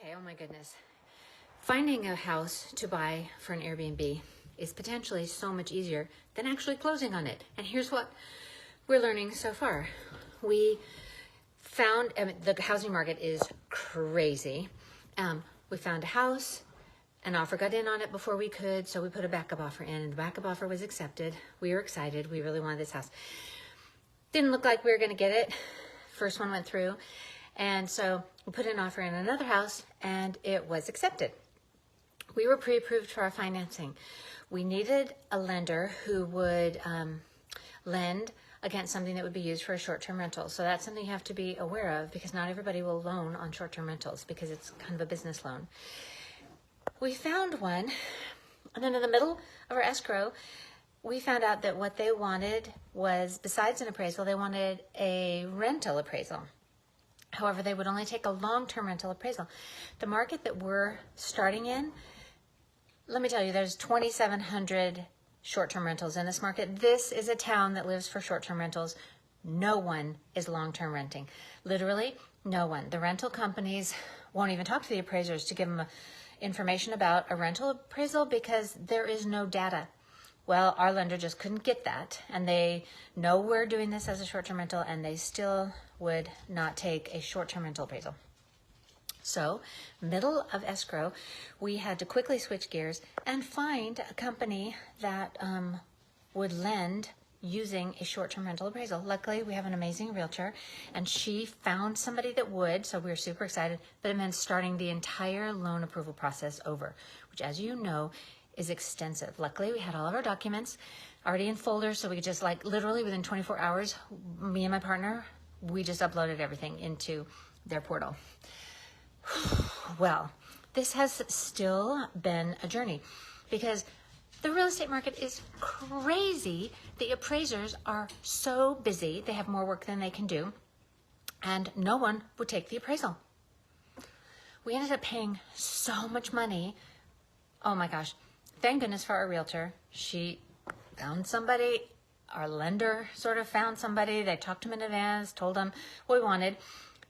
Okay, oh my goodness. Finding a house to buy for an Airbnb is potentially so much easier than actually closing on it. And here's what we're learning so far. We found, the housing market is crazy. We found a house, an offer got in on it before we could, so we put a backup offer in, and the backup offer was accepted. We were excited. We really wanted this house. Didn't look like we were going to get it. First one went through. And so we put an offer in another house, and it was accepted. We were pre-approved for our financing. We needed a lender who would lend against something that would be used for a short-term rental. So that's something you have to be aware of, because not everybody will loan on short-term rentals because it's kind of a business loan. We found one, and then in the middle of our escrow, we found out that what they wanted was, besides an appraisal, they wanted a rental appraisal. However, they would only take a long-term rental appraisal. The market that we're starting in, let me tell you, there's 2,700 short-term rentals in this market. This is a town that lives for short-term rentals. No one is long-term renting. Literally, no one. The rental companies won't even talk to the appraisers to give them information about a rental appraisal because there is no data. Well, our lender just couldn't get that, and they know we're doing this as a short-term rental, and they still would not take a short-term rental appraisal. So, middle of escrow, we had to quickly switch gears and find a company that would lend using a short-term rental appraisal. Luckily, we have an amazing realtor, and she found somebody that would, so we were super excited, but it meant starting the entire loan approval process over, which, as you know, is extensive. Luckily, we had all of our documents already in folders, so we could just, like, literally within 24 hours, me and my partner, we just uploaded everything into their portal. Well, this has still been a journey because the real estate market is crazy. The appraisers are so busy. They have more work than they can do, and no one would take the appraisal. We ended up paying so much money. Oh my gosh. Thank goodness for our realtor. She found somebody. Our lender sort of found somebody. They talked to him in advance, told them what we wanted.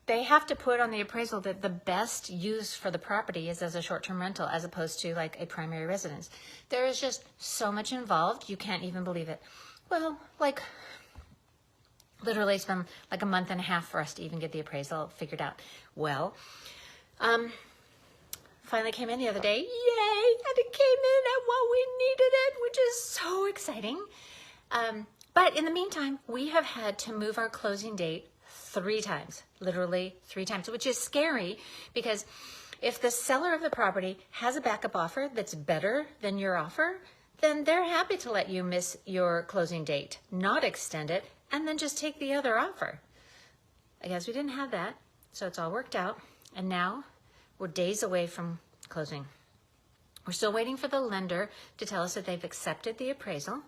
They have to put on the appraisal that the best use for the property is as a short-term rental as opposed to like a primary residence. There is just so much involved. You can't even believe it. Well, like literally it's been like a month and a half for us to even get the appraisal figured out. Well, finally came in the other day. Yay! And it came in at what we needed it, which is so exciting. But in the meantime, we have had to move our closing date 3 times, literally 3 times, which is scary because if the seller of the property has a backup offer that's better than your offer, then they're happy to let you miss your closing date, not extend it, and then just take the other offer. I guess we didn't have that, so it's all worked out. And now we're days away from closing. We're still waiting for the lender to tell us that they've accepted the appraisal.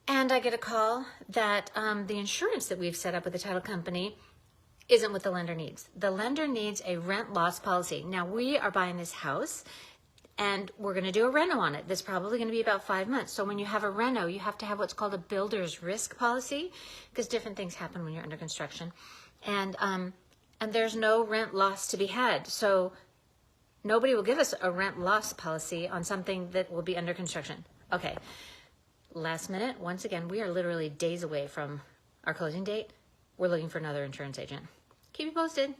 And I get a call that the insurance that we've set up with the title company isn't what the lender needs. The lender needs a rent loss policy. Now, we are buying this house, and we're going to do a reno on it. That's probably going to be about 5 months. So when you have a reno, you have to have what's called a builder's risk policy because different things happen when you're under construction. And there's no rent loss to be had. So nobody will give us a rent loss policy on something that will be under construction. Okay. Last minute, once again, we are literally days away from our closing date. We're looking for another insurance agent. Keep you posted.